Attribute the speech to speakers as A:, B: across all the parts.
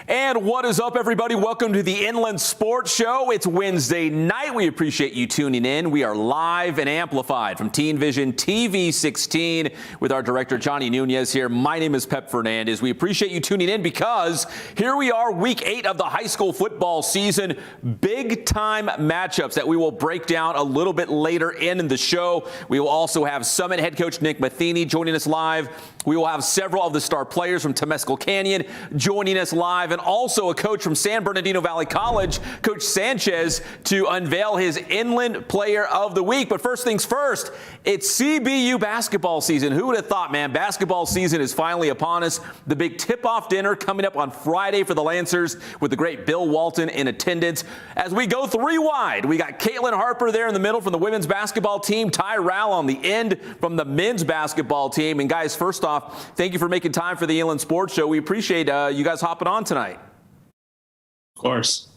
A: And what is up, everybody? Welcome to the Inland Sports Show. It's Wednesday night. We appreciate you tuning in. We are live and amplified from Teen Vision TV 16 with our director, Johnny Nunez here. My name is Pep Fernandez. We appreciate you tuning in because here we are, week 8 of the high school football season. Big time matchups that we will break down a little bit later in the show. We will also have Summit head coach Nick Matheny joining us live. We will have several of the star players from Temescal Canyon joining us live, and also a coach from San Bernardino Valley College, Coach Sanchez, to unveil his Inland Player of the Week. But first things first, it's CBU basketball season. Who would have thought, man? Basketball season is finally upon us. The big tip-off dinner coming up on Friday for the Lancers with the great Bill Walton in attendance. As we go 3 wide, we got Caitlyn Harper there in the middle from the women's basketball team, Ty Rowell on the end from the men's basketball team. And guys, first off, thank you for making time for the Inland Sports Show. We appreciate you guys hopping on tonight.
B: Of course.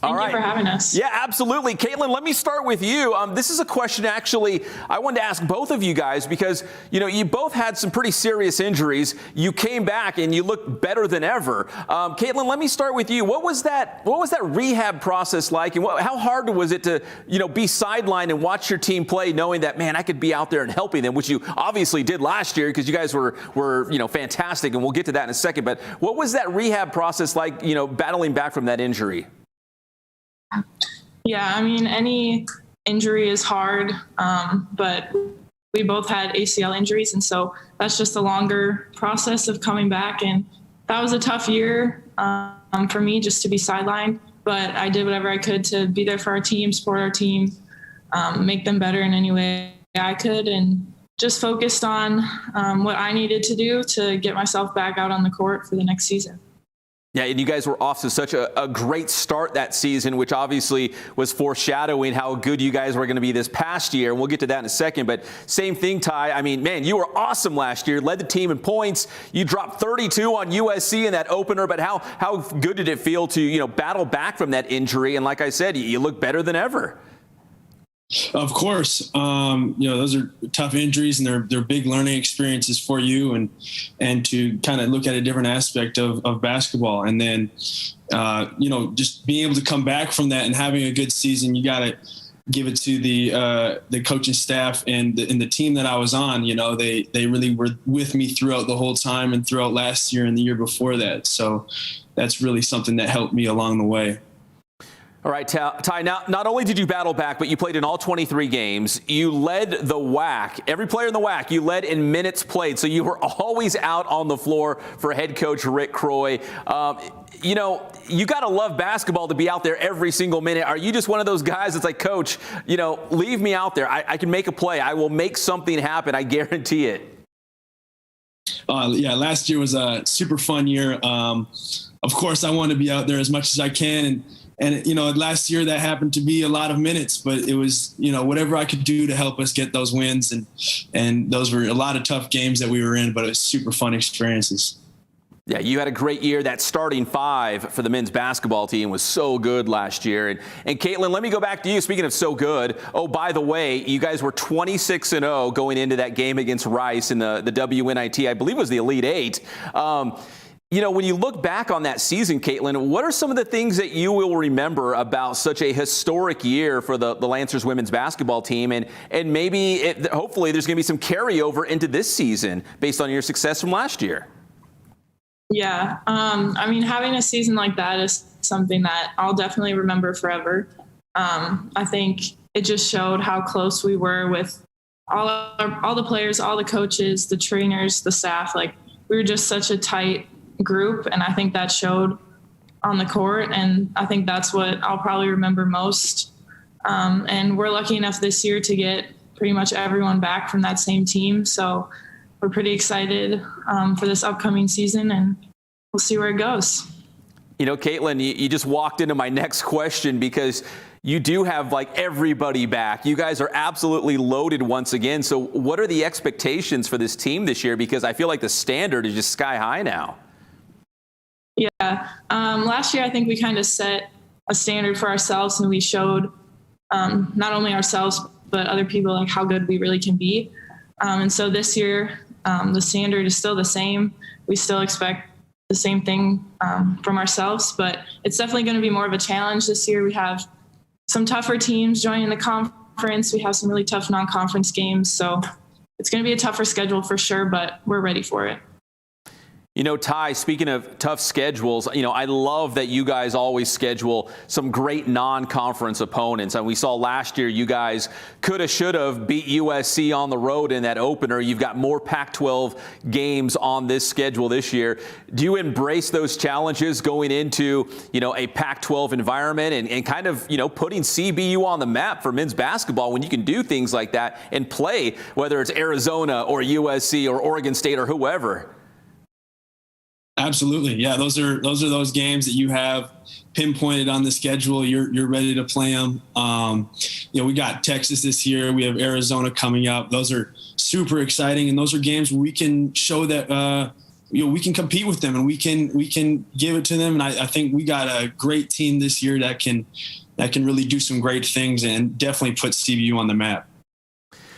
C: Thank you for having us.
A: Yeah, absolutely. Caitlyn, let me start with you. This is a question, actually, I wanted to ask both of you guys because, you know, you both had some pretty serious injuries. You came back and you look better than ever. Caitlyn, let me start with you. What was that rehab process like, and how hard was it to, you know, be sidelined and watch your team play knowing that, man, I could be out there and helping them, which you obviously did last year because you guys were, you know, fantastic, and we'll get to that in a second. But what was that rehab process like, you know, battling back from that injury?
C: Yeah, I mean, any injury is hard, but we both had ACL injuries, and so that's just a longer process of coming back. And that was a tough year for me just to be sidelined, but I did whatever I could to be there for our team, support our team, make them better in any way I could, and just focused on what I needed to do to get myself back out on the court for the next season.
A: Yeah, and you guys were off to such a great start that season, which obviously was foreshadowing how good you guys were going to be this past year. And we'll get to that in a second. But same thing, Ty. I mean, man, you were awesome last year. Led the team in points. You dropped 32 on USC in that opener. But how good did it feel to, you know, battle back from that injury? And like I said, you look better than ever.
B: Of course, you know, those are tough injuries, and they're big learning experiences for you, and to kind of look at a different aspect of basketball. And then, you know, just being able to come back from that and having a good season, you got to give it to the coaching staff and the team that I was on. You know, they really were with me throughout the whole time and throughout last year and the year before that. So that's really something that helped me along the way.
A: All right, Ty, now, not only did you battle back, but you played in all 23 games. You led the WAC. Every player in the WAC, you led in minutes played. So you were always out on the floor for head coach Rick Croy. You know, you got to love basketball to be out there every single minute. Are you just one of those guys that's like, Coach, you know, leave me out there. I can make a play. I will make something happen. I guarantee it.
B: Yeah, last year was a super fun year. Of course, I want to be out there as much as I can. And, you know, last year that happened to be a lot of minutes, but it was, you know, whatever I could do to help us get those wins. And those were a lot of tough games that we were in, but it was super fun experiences.
A: Yeah, you had a great year. That starting 5 for the men's basketball team was so good last year. And Caitlyn, let me go back to you. Speaking of so good, oh, by the way, you guys were 26-0 going into that game against Rice in the WNIT. I believe it was the Elite 8. You know, when you look back on that season, Caitlyn, what are some of the things that you will remember about such a historic year for the Lancers women's basketball team? And maybe, hopefully, there's going to be some carryover into this season based on your success from last year.
C: Yeah. I mean, having a season like that is something that I'll definitely remember forever. I think it just showed how close we were with all the players, all the coaches, the trainers, the staff. Like, we were just such a tight group, and I think that showed on the court, and I think that's what I'll probably remember most. And we're lucky enough this year to get pretty much everyone back from that same team, so we're pretty excited for this upcoming season, and we'll see where it goes.
A: You know, Caitlyn, you just walked into my next question because you do have like everybody back. You guys are absolutely loaded once again. So what are the expectations for this team this year? Because I feel like the standard is just sky high now.
C: Yeah. Last year, I think we kind of set a standard for ourselves, and we showed not only ourselves, but other people, like how good we really can be. And so this year, the standard is still the same. We still expect the the same thing from ourselves, but it's definitely going to be more of a challenge this year. We have some tougher teams joining the conference. We have some really tough non-conference games. So it's going to be a tougher schedule for sure, but we're ready for it.
A: You know, Ty, speaking of tough schedules, you know, I love that you guys always schedule some great non-conference opponents. And we saw last year you guys coulda, shoulda beat USC on the road in that opener. You've got more Pac-12 games on this schedule this year. Do you embrace those challenges going into, you know, a Pac-12 environment and kind of, you know, putting CBU on the map for men's basketball when you can do things like that and play, whether it's Arizona or USC or Oregon State or whoever?
B: Absolutely. Yeah. Those are those games that you have pinpointed on the schedule. You're ready to play them. You know, we got Texas this year. We have Arizona coming up. Those are super exciting. And those are games where we can show that, you know, we can compete with them and we can give it to them. And I think we got a great team this year that can really do some great things and definitely put CBU on the map.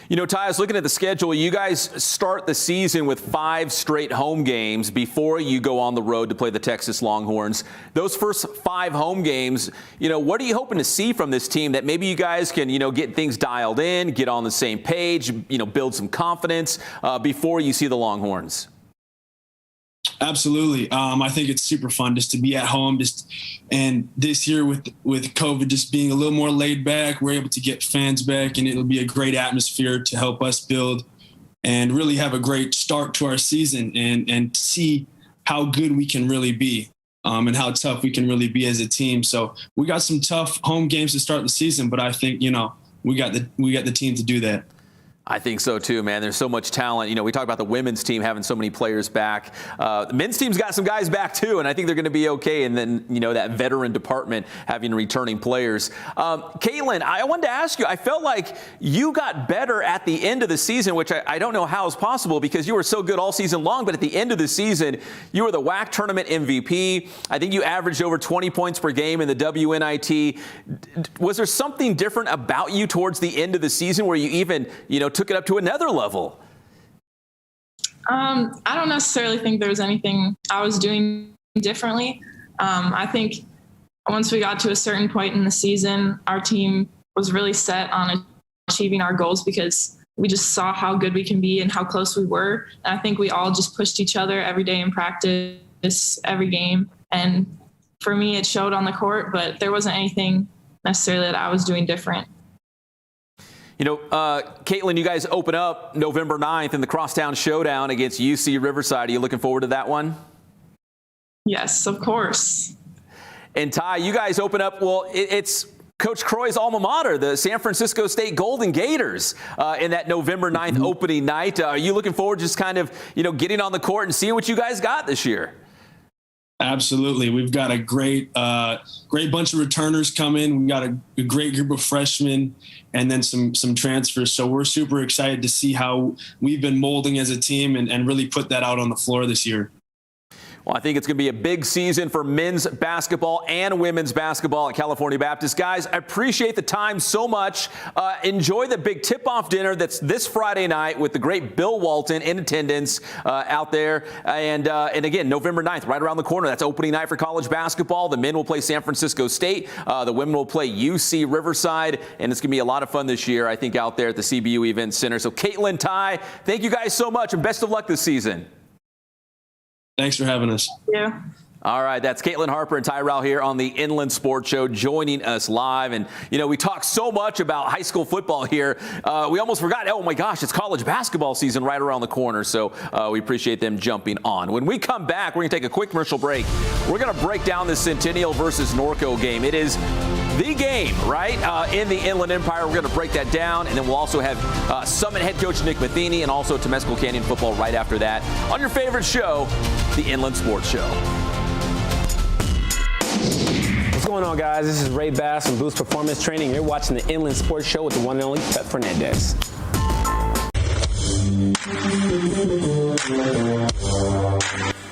A: You know, Ty, I was looking at the schedule. You guys start the season with 5 straight home games before you go on the road to play the Texas Longhorns. Those first 5 home games, you know, what are you hoping to see from this team that maybe you guys can, you know, get things dialed in, get on the same page, you know, build some confidence before you see the Longhorns?
B: Absolutely. I think it's super fun just to be at home. And this year with COVID just being a little more laid back, we're able to get fans back, and it'll be a great atmosphere to help us build and really have a great start to our season and see how good we can really be and how tough we can really be as a team. So we got some tough home games to start the season, but I think, you know, we got the team to do that.
A: I think so too, man. There's so much talent. You know, we talk about the women's team having so many players back. The men's team's got some guys back too, and I think they're going to be okay. And then, you know, that veteran department having returning players. Caitlyn, I wanted to ask you, I felt like you got better at the end of the season, which I don't know how is possible because you were so good all season long. But at the end of the season, you were the WAC tournament MVP. I think you averaged over 20 points per game in the WNIT. Was there something different about you towards the end of the season where you even, you know, took it up to another level?
C: I don't necessarily think there was anything I was doing differently. I think once we got to a certain point in the season, our team was really set on achieving our goals because we just saw how good we can be and how close we were. And I think we all just pushed each other every day in practice, every game. And for me, it showed on the court, but there wasn't anything necessarily that I was doing different.
A: You know, Caitlyn, you guys open up November 9th in the Crosstown Showdown against UC Riverside. Are you looking forward to that one?
C: Yes, of course.
A: And Ty, you guys open up, well, it's Coach Croy's alma mater, the San Francisco State Golden Gators, in that November 9th opening night. Are you looking forward to just kind of, you know, getting on the court and seeing what you guys got this year?
B: Absolutely. We've got a great bunch of returners coming. We've got a great group of freshmen and then some transfers. So we're super excited to see how we've been molding as a team and really put that out on the floor this year.
A: Well, I think it's going to be a big season for men's basketball and women's basketball at California Baptist. Guys, I appreciate the time so much. Enjoy the big tip-off dinner that's this Friday night with the great Bill Walton in attendance out there. And again, November 9th, right around the corner. That's opening night for college basketball. The men will play San Francisco State. The women will play UC Riverside. And it's going to be a lot of fun this year, I think, out there at the CBU Event Center. So, Caitlyn, Ty, thank you guys so much, and best of luck this season.
B: Thanks for having us.
C: Yeah.
A: All right, that's Caitlyn Harper and Ty Rowell here on the Inland Sports Show joining us live. And, you know, we talk so much about high school football here. We almost forgot, oh, my gosh, it's college basketball season right around the corner. So we appreciate them jumping on. When we come back, we're going to take a quick commercial break. We're going to break down the Centennial versus Norco game. It is the game, right, in the Inland Empire. We're going to break that down. And then we'll also have Summit head coach Nick Matheny and also Temescal Canyon football right after that on your favorite show, the Inland Sports Show.
D: What's going on, guys? This is Ray Bass from Boost Performance Training. You're watching the Inland Sports Show with the one and only Pep Fernandez.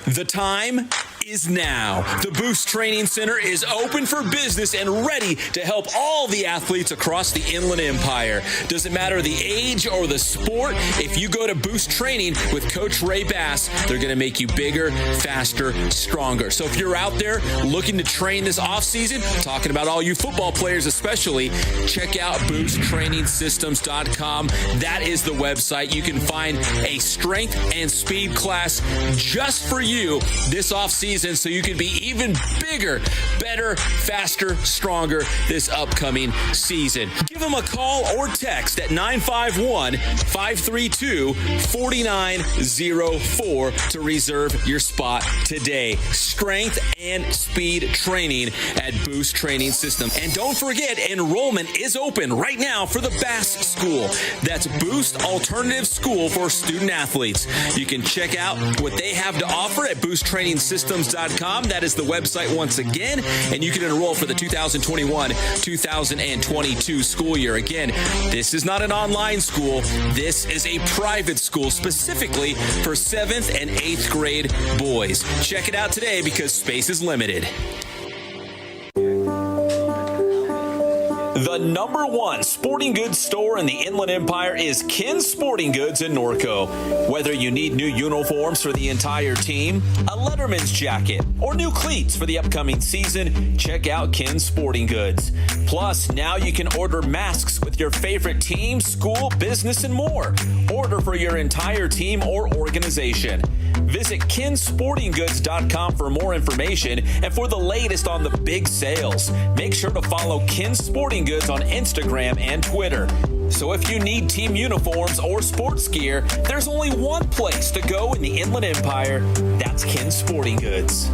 E: The time
A: is now. The Boost Training Center is open for business and ready to help all the athletes across the Inland Empire. Doesn't matter the age or the sport, if you go to Boost Training with Coach Ray Bass, they're going to make you bigger, faster, stronger. So if you're out there looking to train this offseason, talking about all you football players especially, check out boosttrainingsystems.com. That is the website. You can find a strength and speed class just for you this offseason so you can be even bigger, better, faster, stronger this upcoming season. Give them a call or text at 951-532-4904 to reserve your spot today. Strength and speed training at Boost Training System. And don't forget, enrollment is open right now for the Bass School. That's Boost Alternative School for student athletes. You can check out what they have to offer at boosttrainingsystems.com. That is the website once again, and you can enroll for the 2021-2022 school year. Again, this is not an online school. This is a private school specifically for 7th and 8th grade boys. Check it out today because space is limited. The #1 sporting goods store in the Inland Empire is Ken's Sporting Goods in Norco. Whether you need new uniforms for the entire team, a Letterman's jacket, or new cleats for the upcoming season, check out Ken's Sporting Goods. Plus, now you can order masks with your favorite team, school, business, and more. Order for your entire team or organization. Visit kensportinggoods.com for more information and for the latest on the big sales. Make sure to follow Ken's Sporting Goods on Instagram and Twitter. So if you need team uniforms or sports gear, there's only one place to go in the Inland Empire. That's Ken's Sporting Goods.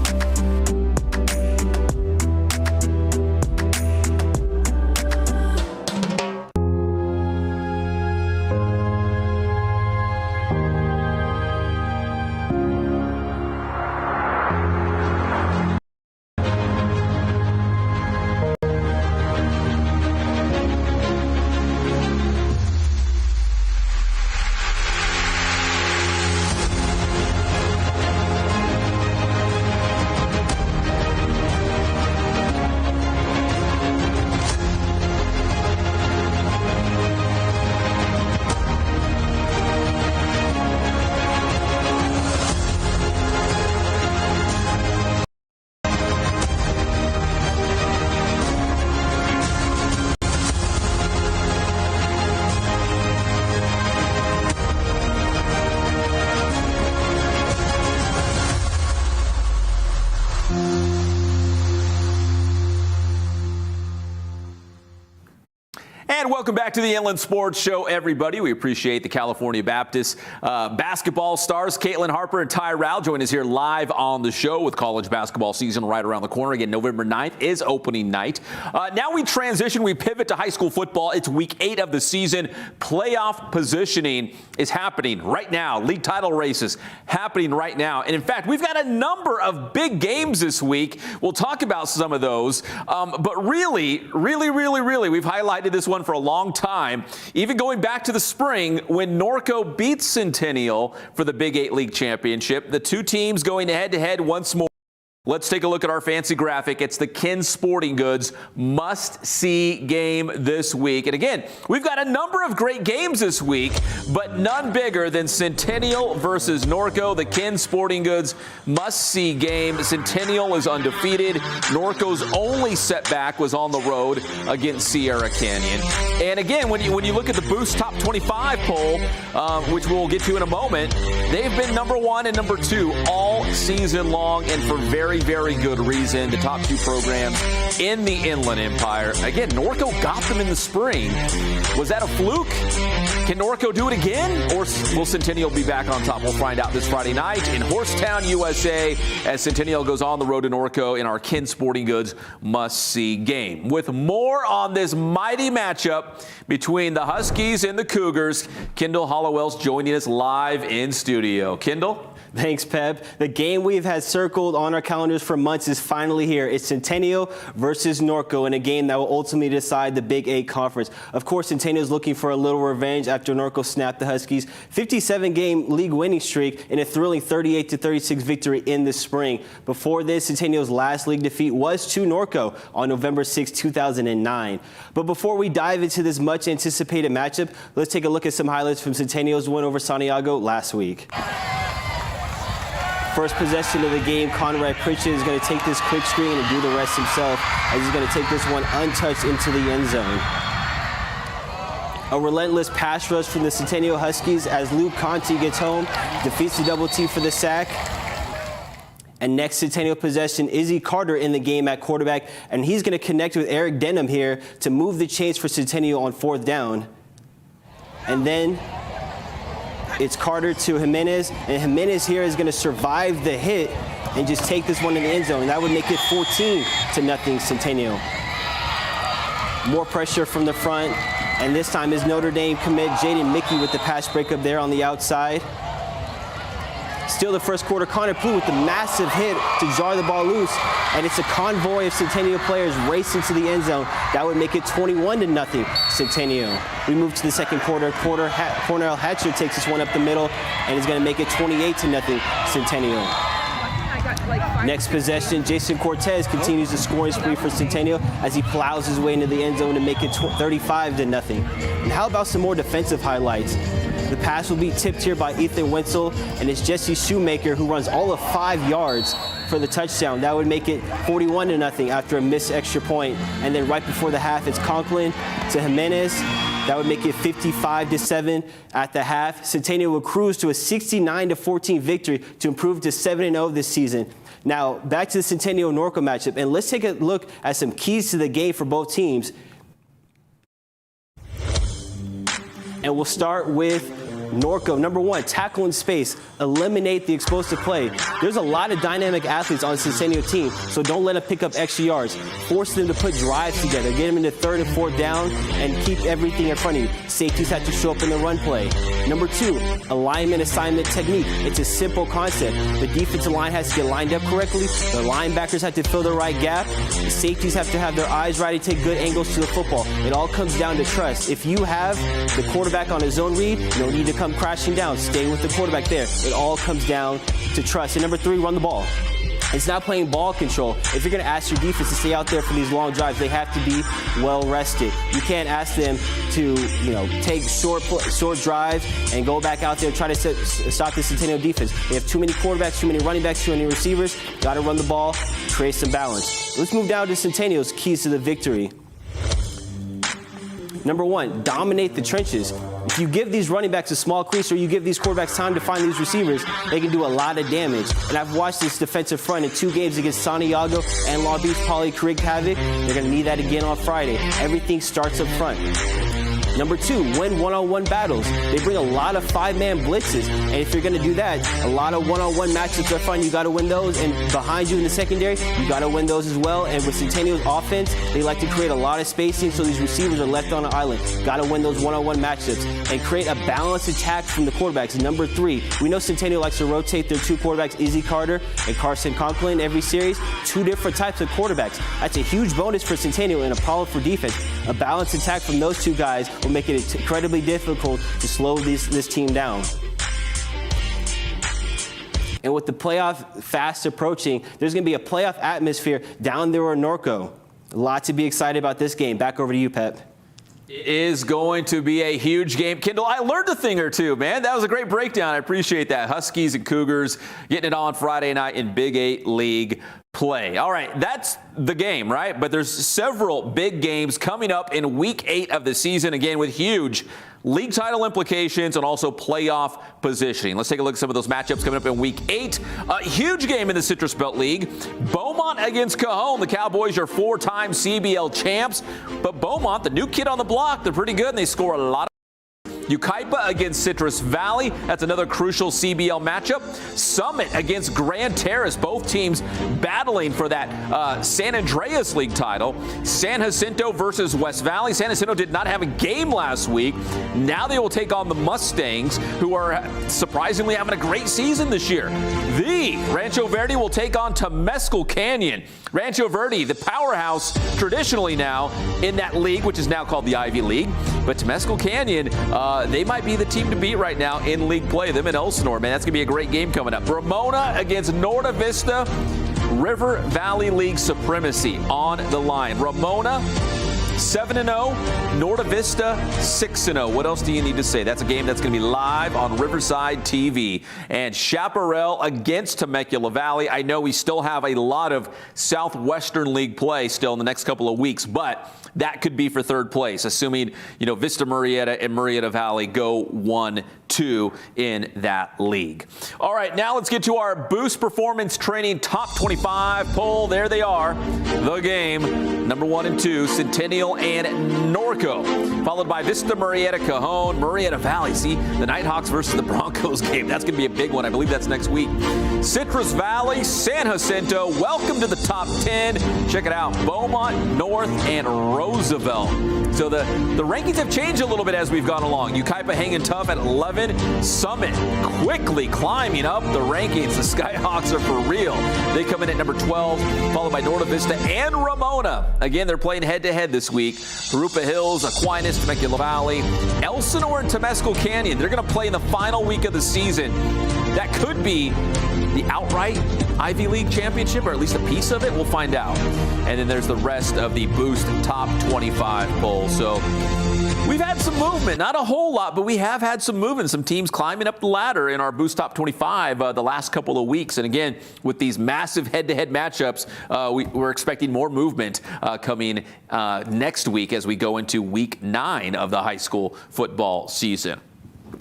A: And welcome back to the Inland Sports Show, everybody. We appreciate the California Baptist basketball stars, Caitlyn Harper and Ty Rowell, join us here live on the show with college basketball season right around the corner. Again, November 9th is opening night. Now we transition, we pivot to high school football. It's week 8 of the season. Playoff positioning is happening right now. League title races happening right now. And in fact, we've got a number of big games this week. We'll talk about some of those. But really, we've highlighted this one for a long time, even going back to the spring when Norco beat Centennial for the Big 8 League Championship. The two teams going head-to-head once more. Let's take a look at our fancy graphic. It's the Ken's Sporting Goods must-see game this week. And again, we've got a number of great games this week, but none bigger than Centennial versus Norco. The Ken's Sporting Goods must-see game. Centennial is undefeated. Norco's only setback was on the road against Sierra Canyon. And again, when you look at the Boost Top 25 poll, which we'll get to in a moment, they've been number 1 and number 2 all season long, and for very good reason. The top 2 programs in the Inland Empire. Again, Norco got them in the spring. Was that a fluke? Can Norco do it again? Or will Centennial be back on top? We'll find out this Friday night in Horsetown, USA, as Centennial goes on the road to Norco in our Ken's Sporting Goods must-see game. With more on this mighty matchup between the Huskies and the Cougars, Kendall Hollowell's joining us live in studio. Kendall?
E: Thanks, Pep. The game we've had circled on our calendars for months is finally here. It's Centennial versus Norco in a game that will ultimately decide the Big 8 conference. Of course, Centennial is looking for a little revenge after Norco snapped the Huskies' 57-game league winning streak in a thrilling 38-36 victory in the spring. Before this, Centennial's last league defeat was to Norco on November 6, 2009. But before we dive into this much-anticipated matchup, let's take a look at some highlights from Centennial's win over Santiago last week. First possession of the game, Conrad Pritchett is going to take this quick screen and do the rest himself, as he's going to take this one untouched into the end zone. A relentless pass rush from the Centennial Huskies as Luke Conti gets home, defeats the double T for the sack. And next Centennial possession, Izzy Carter in the game at quarterback, and he's going to connect with Eric Denham here to move the chains for Centennial on 4th down. And then it's Carter to Jimenez, and Jimenez here is going to survive the hit and just take this one in the end zone. That would make it 14-0 Centennial. More pressure from the front, and this time is Notre Dame commit Jaden Mickey with the pass breakup there on the outside. Still the first quarter, Connor Plew with the massive hit to jar the ball loose, and it's a convoy of Centennial players racing to the end zone. That would make it 21-0 Centennial. We move to the second quarter. Cornell Hatcher takes this one up the middle and is going to make it 28-0 Centennial. Next possession, Jason Cortez continues the scoring spree for Centennial as he plows his way into the end zone to make it 35-0. And how about some more defensive highlights? The pass will be tipped here by Ethan Wenzel, and it's Jesse Shoemaker who runs all of 5 yards for the touchdown. That would make it 41-0 after a missed extra point. And then right before the half, it's Conklin to Jimenez. That would make it 55-7 at the half. Centennial will cruise to a 69-14 victory to improve to 7-0 this season. Now, back to the Centennial-Norco matchup, and let's take a look at some keys to the game for both teams. And we'll start with Norco. Number one, tackle in space. Eliminate the explosive play. There's a lot of dynamic athletes on the Centennial team, so don't let them pick up extra yards. Force them to put drives together. Get them into 3rd and 4th down and keep everything in front of you. Safeties have to show up in the run play. Number two, alignment assignment technique. It's a simple concept. The defensive line has to get lined up correctly. The linebackers have to fill the right gap. The safeties have to have their eyes right and take good angles to the football. It all comes down to trust. If you have the quarterback on his zone read, no need to come crashing down. Stay with the quarterback there. It all comes down to trust. And number three, run the ball. It's not playing ball control. If you're going to ask your defense to stay out there for these long drives, they have to be well rested. You can't ask them to, take short drives and go back out there and try to stop the Centennial defense. They have too many quarterbacks, too many running backs, too many receivers. Got to run the ball, create some balance. Let's move down to Centennial's keys to the victory. Number one, dominate the trenches. If you give these running backs a small crease or you give these quarterbacks time to find these receivers, they can do a lot of damage. And I've watched this defensive front in 2 games against Santiago and Long Beach Poly create havoc. They're going to need that again on Friday. Everything starts up front. Number two, win one-on-one battles. They bring a lot of 5-man blitzes. And if you're going to do that, a lot of one-on-one matchups up front, you got to win those. And behind you in the secondary, you got to win those as well. And with Centennial's offense, they like to create a lot of spacing so these receivers are left on an island. Got to win those one-on-one matchups and create a balanced attack from the quarterbacks. Number three, we know Centennial likes to rotate their 2 quarterbacks, Izzy Carter and Carson Conklin, every series. 2 different types of quarterbacks. That's a huge bonus for Centennial and a problem for defense. A balanced attack from those 2 guys will make it incredibly difficult to slow this team down. And with the playoff fast approaching, there's going to be a playoff atmosphere down there in Norco. A lot to be excited about this game. Back over to you, Pep.
A: It is going to be a huge game. Kendall, I learned a thing or two, man. That was a great breakdown. I appreciate that. Huskies and Cougars getting it on Friday night in Big 8 League play. All right, that's the game, right? But there's several big games coming up in Week 8 of the season, again, with huge league title implications and also playoff positioning. Let's take a look at some of those matchups coming up in Week 8. A huge game in the Citrus Belt League. Beaumont against Cajon. The Cowboys are 4-time CBL champs. But Beaumont, the new kid on the block, they're pretty good, and they score a lot of Yucaipa against Citrus Valley. That's another crucial CBL matchup. Summit against Grand Terrace. Both teams battling for that San Andreas League title. San Jacinto versus West Valley. San Jacinto did not have a game last week. Now they will take on the Mustangs, who are surprisingly having a great season this year. The Rancho Verde will take on Temescal Canyon. Rancho Verde, the powerhouse traditionally now in that league, which is now called the Ivy League. But Temescal Canyon, they might be the team to beat right now in league play. Them in Elsinore, man, that's going to be a great game coming up. Ramona against Norta Vista. River Valley League supremacy on the line. Ramona 7-0, Norta Vista 6-0. What else do you need to say? That's a game that's going to be live on Riverside TV. And Chaparral against Temecula Valley. I know we still have a lot of Southwestern League play still in the next couple of weeks, but that could be for third place, assuming, Vista Murrieta and Murrieta Valley go 1-2 in that league. All right, now let's get to our Boost Performance Training Top 25 poll. There they are. The game, number 1 and 2, Centennial and Norco, followed by Vista Murrieta Cajon, Murrieta Valley. See, the Nighthawks versus the Broncos game. That's going to be a big one. I believe that's next week. Citrus Valley, San Jacinto. Welcome to the top 10. Check it out. Beaumont, North, and Roosevelt. So the rankings have changed a little bit as we've gone along. Yucaipa hanging tough at 11. Summit quickly climbing up the rankings. The Skyhawks are for real. They come in at number 12, followed by Norta Vista and Ramona. Again, they're playing head-to-head this week. Harupa Hills, Aquinas, Temecula Valley, Elsinore, and Temescal Canyon. They're going to play in the final week of the season. That could be the outright Ivy League championship, or at least a piece of it. We'll find out. And then there's the rest of the Boost Top 25 poll. So we've had some movement, not a whole lot, but we have had some movement. Some teams climbing up the ladder in our Boost Top 25 the last couple of weeks. And again, with these massive head-to-head matchups, we're expecting more movement coming next week as we go into week 9 of the high school football season.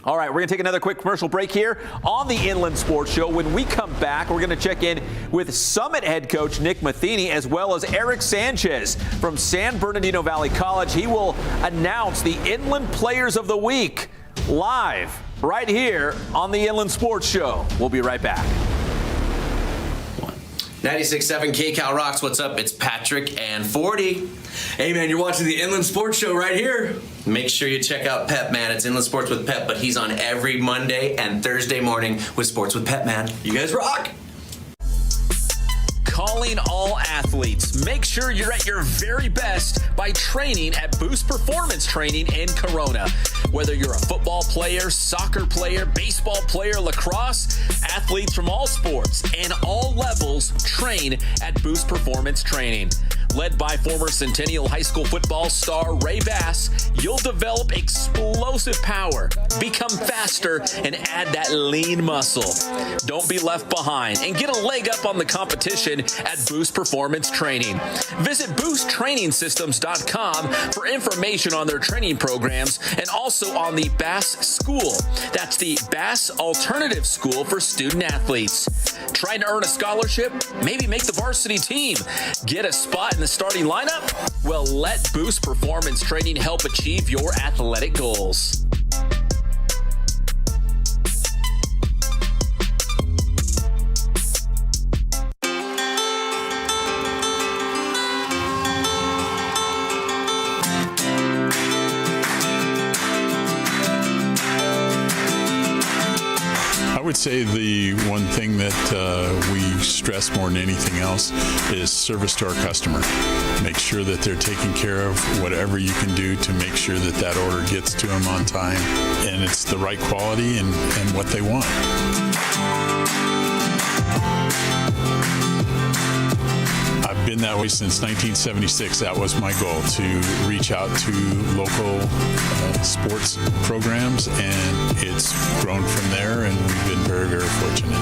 A: All right, we're going to take another quick commercial break here on the Inland Sports Show. When we come back, we're going to check in with Summit head coach Nick Matheny, as well as Eric Sanchez from San Bernardino Valley College. He will announce the Inland Players of the Week live right here on the Inland Sports Show. We'll be right back.
F: 96.7 KCal Rocks. What's up? It's Patrick and 40. Hey, man, you're watching the Inland Sports Show right here. Make sure you check out Pep Man. It's Inland Sports with Pep, but he's on every Monday and Thursday morning with Sports with Pep Man. You guys rock.
A: Calling all athletes. Make sure you're at your very best by training at Boost Performance Training in Corona. Whether you're a football player, soccer player, baseball player, lacrosse, athletes from all sports and all levels train at Boost Performance Training. Led by former Centennial High School football star Ray Bass, you'll develop explosive power, become faster, and add that lean muscle. Don't be left behind and get a leg up on the competition at Boost Performance Training. Visit boosttrainingsystems.com for information on their training programs and also on the Bass School. That's the Bass Alternative School for student athletes. Trying to earn a scholarship? Maybe make the varsity team. Get a spot in the starting lineup? Well, let Boost Performance Training help achieve your athletic goals.
G: I would say the one thing that we stress more than anything else is service to our customer. Make sure that they're taking care of whatever you can do to make sure that that order gets to them on time and it's the right quality and what they want. I've been that way since 1976. That was my goal, to reach out to local sports programs, and it's grown from there, and we've been very, very fortunate.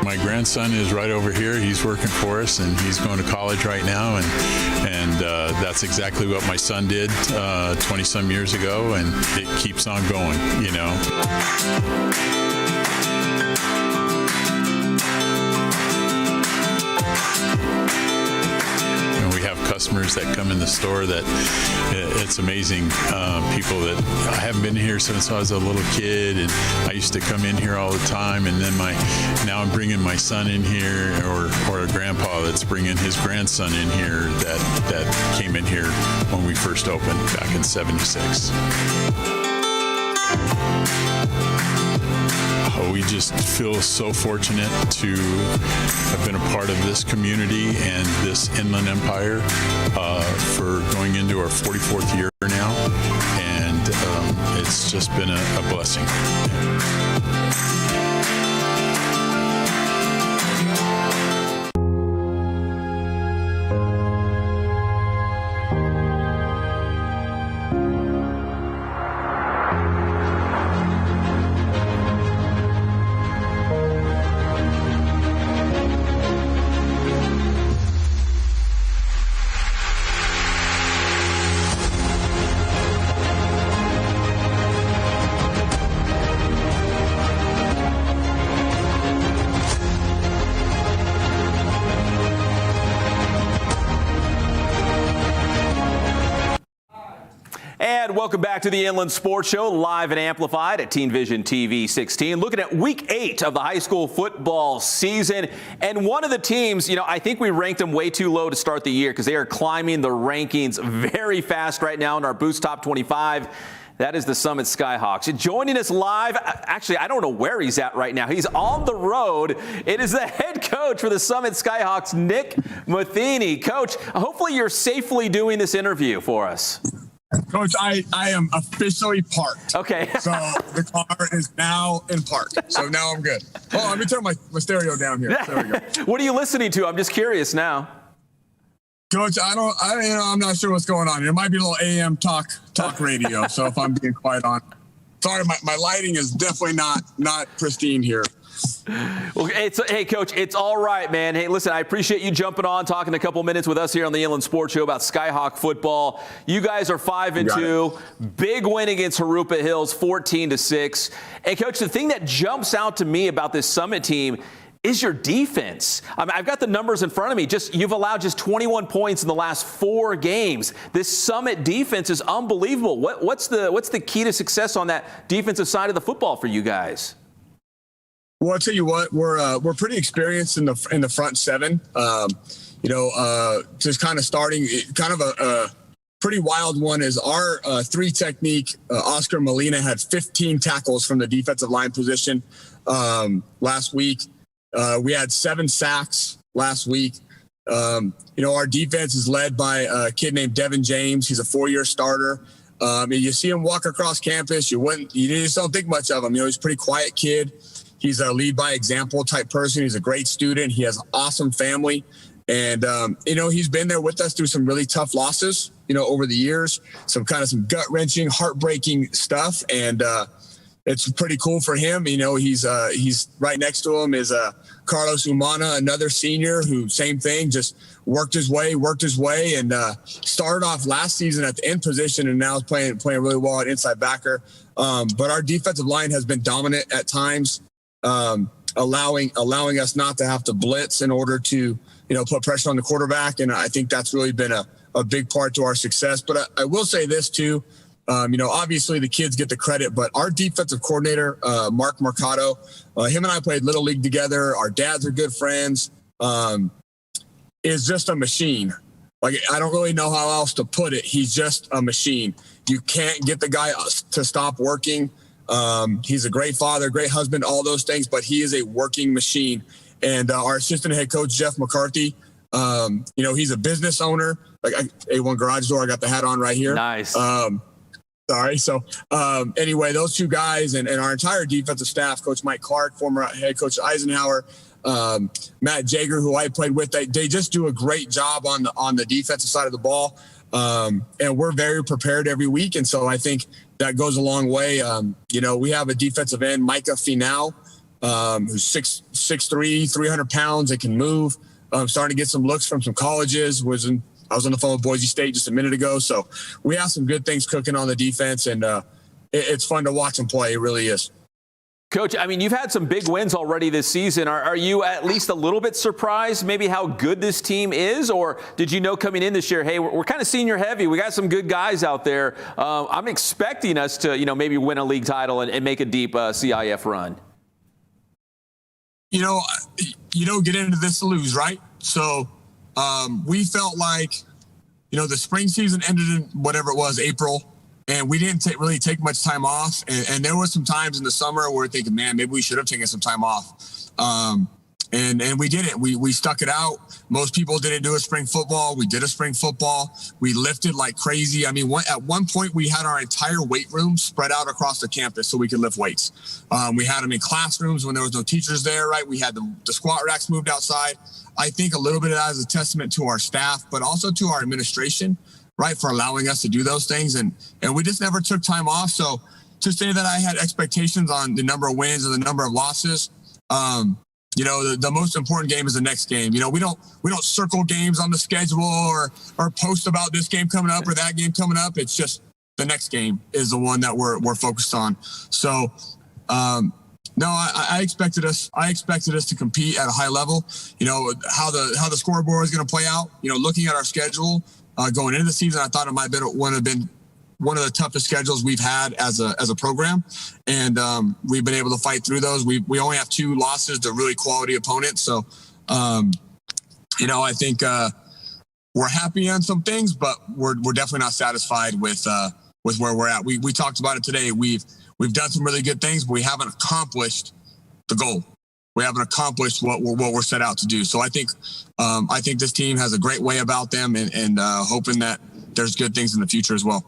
G: My grandson is right over here. He's working for us, and he's going to college right now, and that's exactly what my son did 20-some years ago, and it keeps on going, you know. customers that come in the store that it's amazing. People that I haven't been here since I was a little kid, and I used to come in here all the time, and then now I'm bringing my son in here, or a grandpa that's bringing his grandson in here that came in here when we first opened back in '76. We just feel so fortunate to have been a part of this community and this Inland Empire for going into our 44th year now, and it's just been a blessing.
A: And welcome back to the Inland Sports Show, live and amplified at Teen Vision TV 16. Looking at week 8 of the high school football season. And one of the teams, I think we ranked them way too low to start the year because they are climbing the rankings very fast right now in our Boost Top 25. That is the Summit Skyhawks. Joining us live, actually, I don't know where he's at right now. He's on the road. It is the head coach for the Summit Skyhawks, Nick Matheny. Coach, hopefully you're safely doing this interview for us.
H: Coach, I am officially parked.
A: Okay.
H: So the car is now in park. So now I'm good. Oh, let me turn my stereo down here. There we go.
A: What are you listening to? I'm just curious now.
H: Coach, I'm not sure what's going on. It might be a little AM talk radio. So if I'm being quite honest, sorry, my lighting is definitely not pristine here.
A: Well, hey, Coach, it's all right, man. Hey, listen, I appreciate you jumping on, talking a couple minutes with us here on the Inland Sports Show about Skyhawk football. You guys are 5-2. Big win against Harupa Hills, 14-6. And, Coach, the thing that jumps out to me about this Summit team is your defense. I've got the numbers in front of me. You've allowed just 21 points in the last 4 games. This Summit defense is unbelievable. What's the key to success on that defensive side of the football for you guys?
H: Well, I'll tell you what, we're pretty experienced in the front 7. Just kind of starting, kind of a pretty wild one is our 3 technique. Oscar Molina had 15 tackles from the defensive line position last week. We had 7 sacks last week. Our defense is led by a kid named Devin James. He's a 4-year starter. You see him walk across campus, you just don't think much of him. He's a pretty quiet kid. He's a lead by example type person. He's a great student. He has an awesome family. And, he's been there with us through some really tough losses, over the years, some gut wrenching, heartbreaking stuff. And it's pretty cool for him. He's right next to him is Carlos Umana, another senior who same thing, just worked his way and started off last season at the end position and now is playing really well at inside backer. But our defensive line has been dominant at times. Allowing us not to have to blitz in order to, put pressure on the quarterback. And I think that's really been a big part to our success. But I will say this too, obviously the kids get the credit, but our defensive coordinator, Mark Mercado, him and I played Little League together. Our dads are good friends, is just a machine. Like, I don't really know how else to put it. He's just a machine. You can't get the guy to stop working. He's a great father, great husband, all those things, but he is a working machine. And our assistant head coach, Jeff McCarthy, he's a business owner. Like A1 Garage Door, I got the hat on right here.
A: Nice.
H: Sorry. So anyway, those 2 guys and our entire defensive staff, Coach Mike Clark, former head coach Eisenhower, Matt Jager, who I played with, they just do a great job on the defensive side of the ball. And we're very prepared every week. And so I think that goes a long way. We have a defensive end, Micah Finau, who's 6'3", 300 pounds, that can move. Starting to get some looks from some colleges. I was on the phone with Boise State just a minute ago. So we have some good things cooking on the defense, and it's fun to watch them play. It really is.
A: Coach, I mean, you've had some big wins already this season. Are you at least a little bit surprised maybe how good this team is? Or did you know coming in this year, hey, we're kind of senior heavy. We got some good guys out there. I'm expecting us to, maybe win a league title and make a deep CIF run.
H: You don't get into this to lose, right? So we felt like, the spring season ended in whatever it was, April. And we didn't really take much time off. And there was some times in the summer where we're thinking, man, maybe we should have taken some time off. And we didn't. We stuck it out. Most people didn't do a spring football. We did a spring football. We lifted like crazy. I mean, at one point, we had our entire weight room spread out across the campus so we could lift weights. We had them in classrooms when there was no teachers there, right? We had the squat racks moved outside. I think a little bit of that is a testament to our staff, but also to our administration, right, for allowing us to do those things. And we just never took time off. So to say that I had expectations on the number of wins and the number of losses, the most important game is the next game. We don't circle games on the schedule or post about this game coming up or that game coming up. It's just the next game is the one that we're focused on. So, no, I expected us to compete at a high level. How the scoreboard is going to play out. Looking at our schedule going into the season, I thought it might have been one of the toughest schedules we've had as a program, and we've been able to fight through those. We only have 2 losses to really quality opponents, so I think we're happy on some things, but we're definitely not satisfied with where we're at. We talked about it today. We've done some really good things, but we haven't accomplished the goal. We haven't accomplished what we're set out to do. So I think this team has a great way about them, and hoping that there's good things in the future as well.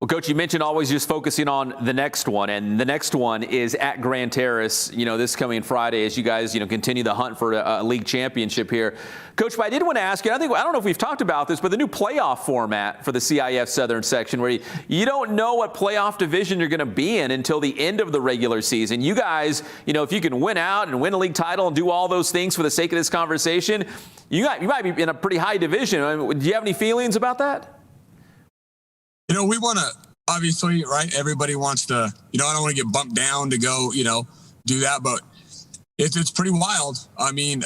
A: Well, Coach, you mentioned always just focusing on the next one, and the next one is at Grand Terrace, this coming Friday as you guys, continue the hunt for a league championship here. Coach, but I did want to ask you, I don't know if we've talked about this, but the new playoff format for the CIF Southern section where you don't know what playoff division you're going to be in until the end of the regular season. You guys, if you can win out and win a league title and do all those things for the sake of this conversation, you might be in a pretty high division. I mean, do you have any feelings about that?
H: We want to, obviously, right? Everybody wants to, I don't want to get bumped down to go, do that, but it's pretty wild. I mean,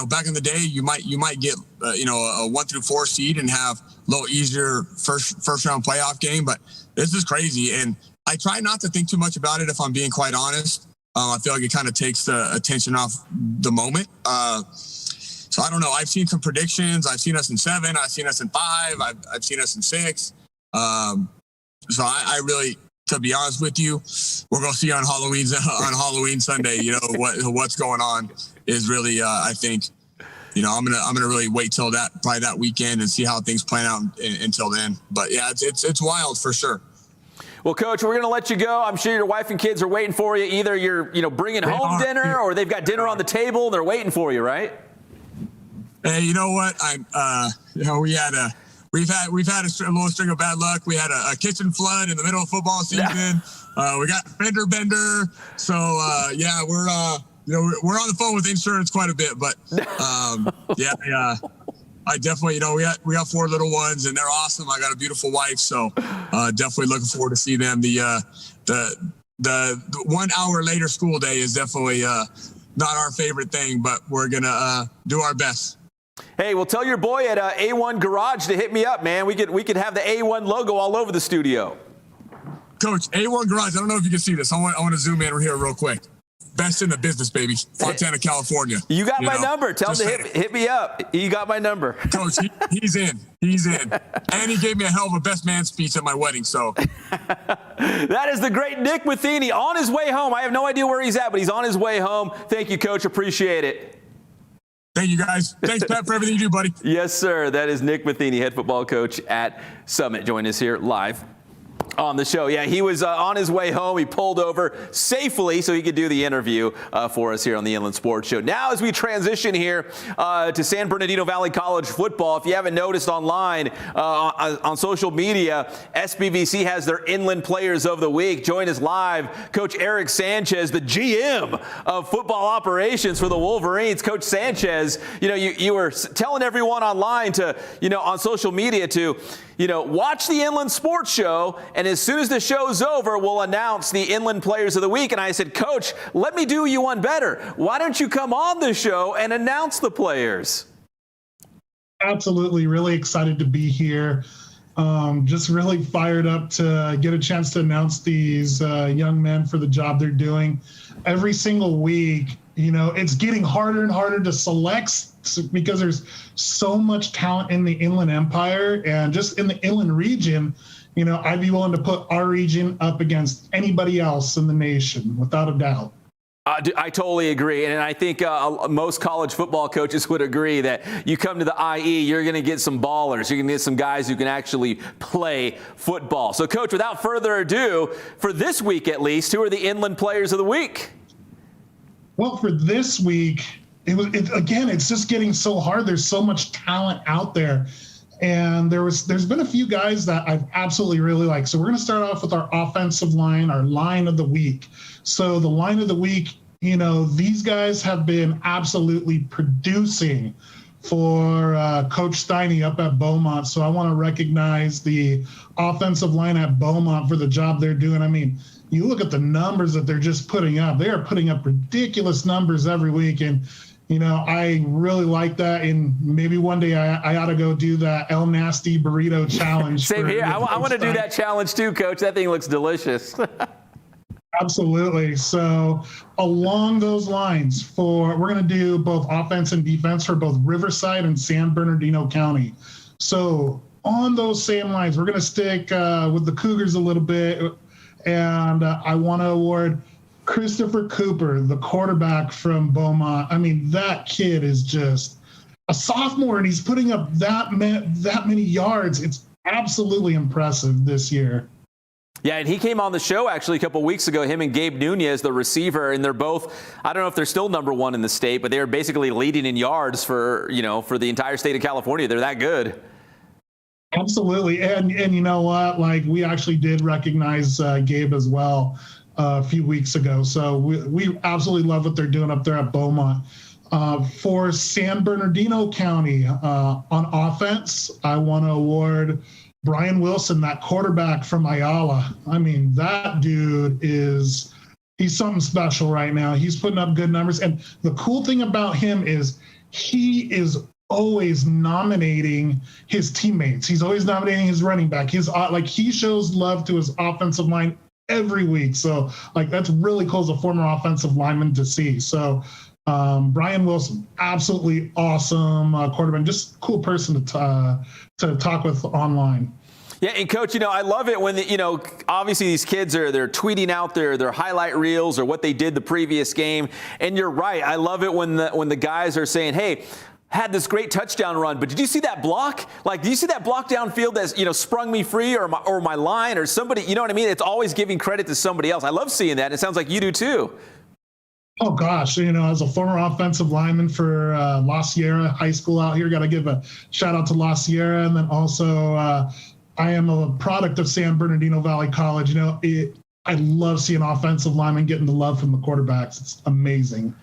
H: back in the day, you might get, a 1 through 4 seed and have a little easier first round playoff game, but this is crazy. And I try not to think too much about it if I'm being quite honest. I feel like it kind of takes the attention off the moment. So I don't know. I've seen some predictions. I've seen us in 7. I've seen us in 5. I've seen us in 6. So I really, to be honest with you, we're going to see on Halloween Sunday, what's going on is really, I think, I'm going to really wait till probably that weekend and see how things plan out until then. But yeah, it's wild for sure.
A: Well, Coach, we're going to let you go. I'm sure your wife and kids are waiting for you. Either you're, bringing home dinner or they've got dinner on the table and they're waiting for you, right?
H: Hey, you know what? We've had a little string of bad luck. We had a kitchen flood in the middle of football season. We got fender bender. So yeah, we're on the phone with insurance quite a bit. But I definitely, we got 4 little ones and they're awesome. I got a beautiful wife, so definitely looking forward to see them. The 1 hour later school day is definitely not our favorite thing, but we're gonna do our best.
A: Hey, well, tell your boy at A1 Garage to hit me up, man. We could have the A1 logo all over the studio.
H: Coach, A1 Garage, I don't know if you can see this. I want to zoom in here real quick. Best in the business, baby. Fontana, California.
A: You got my number. Tell him to hit me up. You got my number.
H: Coach, he's in. And he gave me a hell of a best man speech at my wedding, so.
A: That is the great Nick Matheny on his way home. I have no idea where he's at, but he's on his way home. Thank you, Coach. Appreciate it.
H: Thank you, guys. Thanks, Pat, for everything you do, buddy.
A: Yes, sir. That is Nick Matheny, head football coach at Summit. Join us here live on the show. Yeah, he was on his way home. He pulled over safely so he could do the interview for us here on the Inland Sports Show. Now, as we transition here to San Bernardino Valley College football, if you haven't noticed online on social media, SBVC has their Inland Players of the Week. Join us live, Coach Eric Sanchez, the GM of football operations for the Wolverines. Coach Sanchez, you were telling everyone online to, on social media to, watch the Inland Sports Show And as soon as the show's over, we'll announce the Inland Players of the Week. And I said, Coach, let me do you one better. Why don't you come on the show and announce the players?
I: Absolutely. Really excited to be here. Just really fired up to get a chance to announce these young men for the job they're doing. Every single week, it's getting harder and harder to select because there's so much talent in the Inland Empire and just in the Inland region. I'd be willing to put our region up against anybody else in the nation, without a doubt.
A: I totally agree. And I think most college football coaches would agree that you come to the IE, you're going to get some ballers. You're going to get some guys who can actually play football. So, Coach, without further ado, for this week at least, who are the Inland Players of the Week?
I: Well, for this week, it's just getting so hard. There's so much talent out there. And there's been a few guys that I've absolutely really liked. So we're going to start off with our offensive line, our line of the week. So the line of the week, these guys have been absolutely producing for Coach Steiny up at Beaumont. So I want to recognize the offensive line at Beaumont for the job they're doing. I mean, you look at the numbers that they're just putting up. They are putting up ridiculous numbers every week. And I really like that, and maybe one day I ought to go do that El Nasty Burrito Challenge.
A: Same here. I want to do that challenge too, Coach. That thing looks delicious.
I: Absolutely. So along those lines, we're going to do both offense and defense for both Riverside and San Bernardino County. So on those same lines, we're going to stick with the Cougars a little bit, and I want to award Christopher Cooper, the quarterback from Beaumont. I mean, that kid is just a sophomore, and he's putting up that many yards. It's absolutely impressive this year.
A: Yeah, and he came on the show actually a couple weeks ago, him and Gabe Nunez, the receiver, and they're both, I don't know if they're still number one in the state, but they are basically leading in yards for the entire state of California. They're that good.
I: Absolutely. And you know what? Like, we actually did recognize Gabe as well a few weeks ago. So we absolutely love what they're doing up there at Beaumont. For San Bernardino County, on offense, I want to award Brian Wilson, that quarterback from Ayala. I mean, that dude he's something special right now. He's putting up good numbers. And the cool thing about him is he is always nominating his teammates. He's always nominating his running back. He shows love to his offensive line every week. So that's really cool as a former offensive lineman to see. So Brian Wilson, absolutely awesome quarterback, just a cool person to talk with online.
A: Yeah, and Coach, I love it when obviously these kids they're tweeting out their highlight reels or what they did the previous game. And you're right. I love it when the guys are saying, "Hey, had this great touchdown run, but did you see that block? Do you see that block downfield that sprung me free, or my line, or somebody? You know what I mean? It's always giving credit to somebody else. I love seeing that. And it sounds like you do too.
I: Oh gosh, as a former offensive lineman for La Sierra High School out here, got to give a shout out to La Sierra, and then also I am a product of San Bernardino Valley College. I love seeing offensive linemen getting the love from the quarterbacks. It's amazing.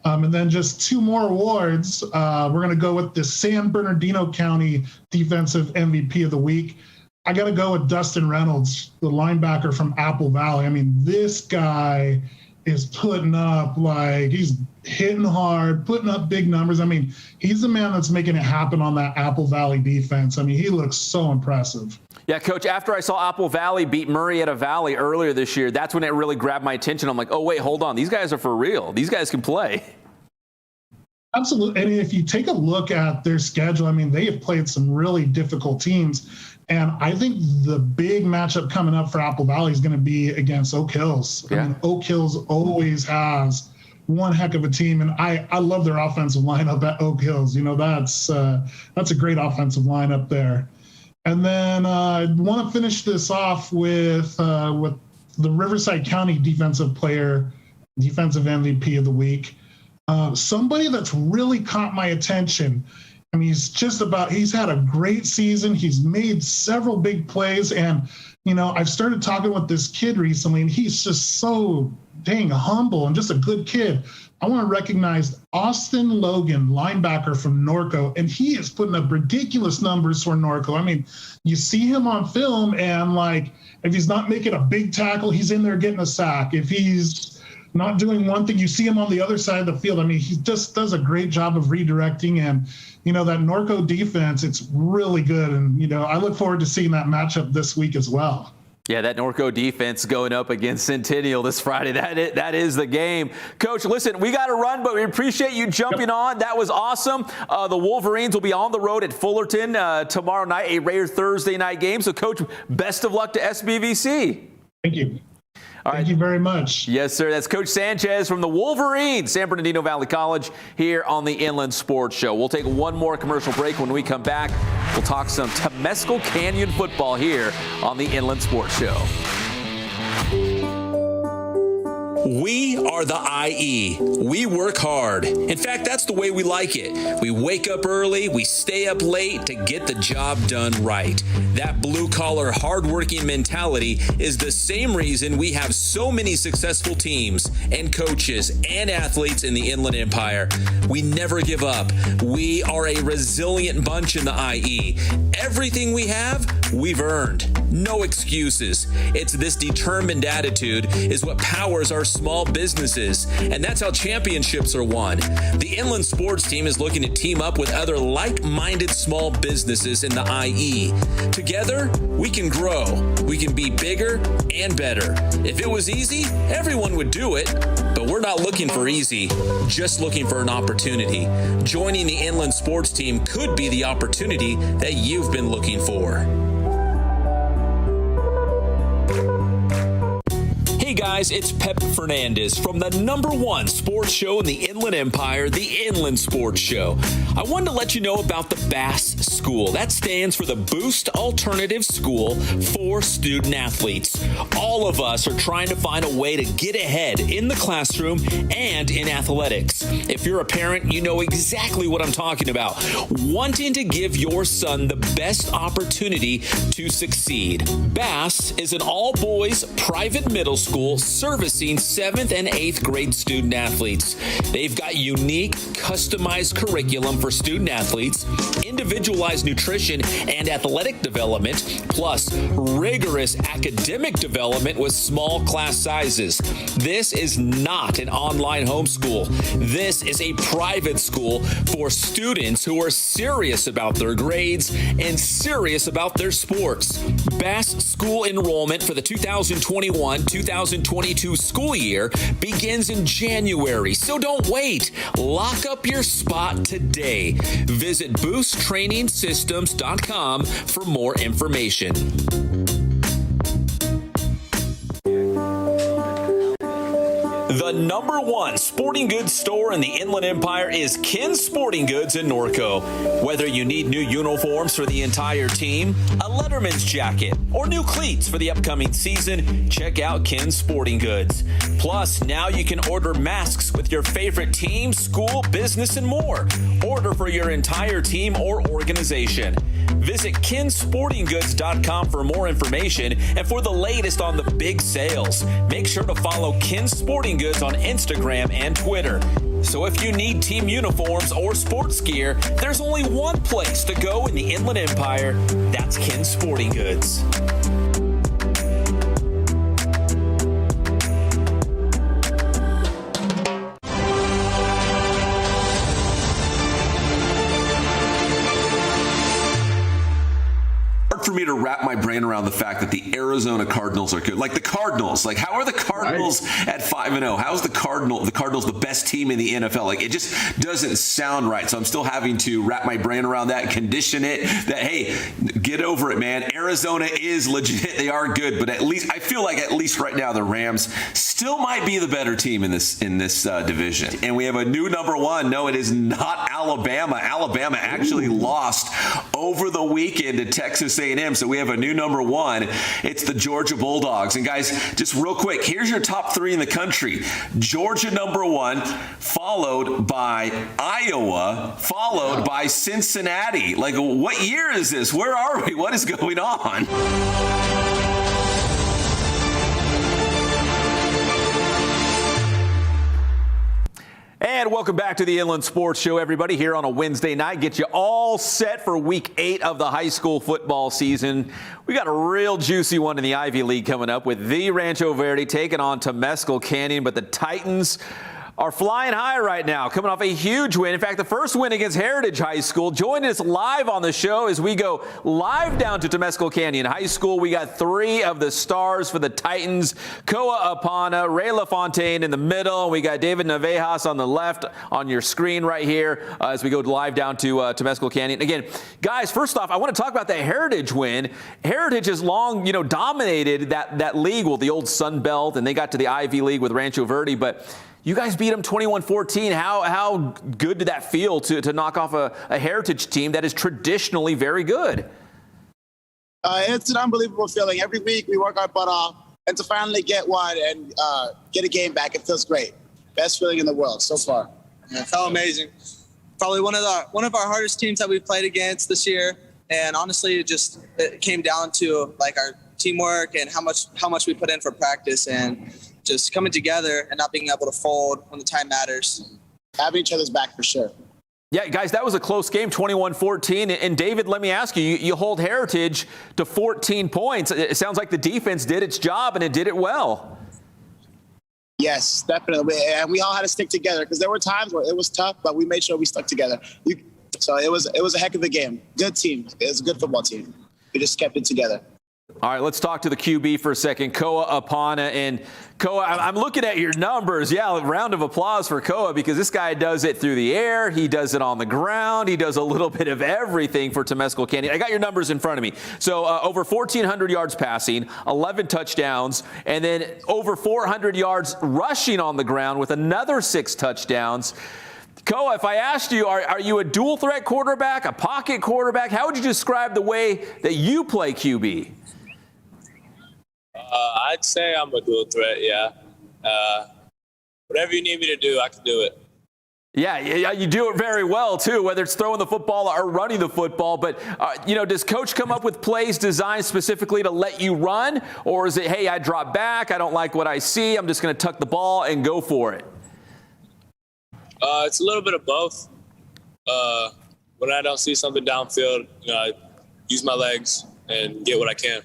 I: And then just two more awards. We're going to go with the San Bernardino County Defensive MVP of the Week. I got to go with Dustin Reynolds, the linebacker from Apple Valley. I mean, this guy is putting up, he's hitting hard, putting up big numbers. I mean, he's the man that's making it happen on that Apple Valley defense. I mean, he looks so impressive.
A: Yeah, Coach, after I saw Apple Valley beat Murrieta Valley earlier this year, that's when it really grabbed my attention. I'm like, oh, wait, hold on. These guys are for real. These guys can play.
I: Absolutely. And if you take a look at their schedule, I mean, they have played some really difficult teams. And I think the big matchup coming up for Apple Valley is going to be against Oak Hills. Yeah. I mean, Oak Hills always has one heck of a team. And I love their offensive lineup at Oak Hills. That's a great offensive lineup there. And then I want to finish this off with the Riverside County defensive MVP of the week. Somebody that's really caught my attention. I mean, he's had a great season. He's made several big plays, and I've started talking with this kid recently, and he's just so dang humble and just a good kid. I want to recognize Austin Logan, linebacker from Norco, and he is putting up ridiculous numbers for Norco. I mean, you see him on film, and like, if he's not making a big tackle, he's in there getting a sack. If he's not doing one thing, you see him on the other side of the field. I mean, he just does a great job of redirecting, and that Norco defense, it's really good. And, I look forward to seeing that matchup this week as well.
A: Yeah, that Norco defense going up against Centennial this Friday. That is the game. Coach, listen, we got to run, but we appreciate you jumping on. That was awesome. The Wolverines will be on the road at Fullerton tomorrow night, a rare Thursday night game. So, Coach, best of luck to SBVC.
I: Thank you.
A: All right.
I: Thank you very much.
A: Yes, sir. That's Coach Sanchez from the Wolverines, San Bernardino Valley College, here on the Inland Sports Show. We'll take one more commercial break. When we come back, we'll talk some Temescal Canyon football here on the Inland Sports Show. We are the IE. We work hard. In fact, that's the way we like it. We wake up early, we stay up late to get the job done right. That blue-collar, hard-working mentality is the same reason we have so many successful teams and coaches and athletes in the Inland Empire. We never give up. We are a resilient bunch in the IE. Everything we have, we've earned. No excuses. It's this determined attitude is what powers our small businesses, and that's how championships are won. The Inland Sports Team is looking to team up with other like-minded small businesses in the IE. Together, we can grow. We can be bigger and better. If it was easy, everyone would do it, but we're not looking for easy, just looking for an opportunity. Joining the Inland Sports Team could be the opportunity that you've been looking for. Hey guys, it's Pep Fernandez from the #1 sports show in the Inland Empire, the Inland Sports Show. I wanted to let you know about the BASS School. That stands for the Boost Alternative School for Student Athletes. All of us are trying to find a way to get ahead in the classroom and in athletics. If you're a parent, you know exactly what I'm talking about. Wanting to give your son the best opportunity to succeed. BASS is an all-boys private middle school servicing 7th and 8th grade student athletes. They've got unique, customized curriculum for student athletes, individualized nutrition and athletic development, plus rigorous academic development with small class sizes. This is not an online homeschool. This is a private school for students who are serious about their grades and serious about their sports. BASS school enrollment for the 2021-2022 school year begins in January, so don't wait. Lock up your spot today. Visit boosttrainingsystems.com for more information. The #1 sporting goods store in the Inland Empire is Ken's Sporting Goods in Norco. Whether you need new uniforms for the entire team, a Letterman's jacket, or new cleats for the upcoming season, check out Ken's Sporting Goods. Plus, now you can order masks with your favorite team, school, business, and more. Order for your entire team or organization. Visit kensportinggoods.com for more information and for the latest on the big sales. Make sure to follow Ken's Sporting Goods on Instagram and Twitter. So if you need team uniforms or sports gear, there's only one place to go in the Inland Empire. That's Ken's Sporting Goods.
J: For me to wrap my brain around the fact that the Arizona Cardinals are good. Like the Cardinals, like how are the Cardinals at 5-0? How is the Cardinals the best team in the NFL? Like it just doesn't sound right. So I'm still having to wrap my brain around that, condition it that, hey, get over it, man. Arizona is legit. They are good, but at least I feel like at least right now the Rams still might be the better team in this division. And we have a new #1. No, it is not Alabama. Alabama actually lost over the weekend to Texas A&M. So we have a new #1. It's the Georgia Bulldogs. And guys, just real quick, here's your top 3 in the country. Georgia #1, followed by Iowa, followed by Cincinnati. Like, what year is this? Where are we? What is going on?
A: And welcome back to the Inland Sports Show, everybody, here on a Wednesday night. Get you all set for Week 8 of the high school football season. We got a real juicy one in the Ivy League coming up with the Rancho Verde taking on Temescal Canyon, but the Titans are flying high right now, coming off a huge win. In fact, the first win against Heritage High School. Joining us live on the show as we go live down to Temescal Canyon High School. We got 3 of the stars for the Titans. Koa Apana, Ray LaFontaine in the middle. We got David Navejas on the left on your screen right here as we go live down to Temescal Canyon. Again, guys, first off, I want to talk about that Heritage win. Heritage has long, dominated that league, well, the old Sun Belt, and they got to the Ivy League with Rancho Verde, but you guys beat them 21-14. How good did that feel to knock off a Heritage team that is traditionally very good?
K: It's an unbelievable feeling. Every week we work our butt off, and to finally get one and get a game back, it feels great. Best feeling in the world so far.
L: Yeah, it felt amazing. Probably one of our hardest teams that we've played against this year, and honestly, it came down to like our teamwork and how much we put in for practice and just coming together and not being able to fold when the time matters.
K: Having each other's back for sure.
A: Yeah, guys, that was a close game, 21-14. And David, let me ask you, you hold Heritage to 14 points. It sounds like the defense did its job and it did it well.
K: Yes, definitely. And we all had to stick together because there were times where it was tough, but we made sure we stuck together. So it was a heck of a game. Good team. It was a good football team. We just kept it together.
A: All right, let's talk to the QB for a second, Koa Apana. And Koa, I'm looking at your numbers. Yeah, a round of applause for Koa because this guy does it through the air. He does it on the ground. He does a little bit of everything for Temescal Canyon. I got your numbers in front of me. So over 1,400 yards passing, 11 touchdowns, and then over 400 yards rushing on the ground with another 6 touchdowns. Koa, if I asked you, are you a dual threat quarterback, a pocket quarterback? How would you describe the way that you play QB?
M: I'd say I'm a dual threat, yeah. Whatever you need me to do, I can do it.
A: Yeah, you do it very well, too, whether it's throwing the football or running the football. But, does Coach come up with plays designed specifically to let you run? Or is it, hey, I drop back, I don't like what I see, I'm just going to tuck the ball and go for it?
M: It's a little bit of both. When I don't see something downfield, I use my legs and get what I can.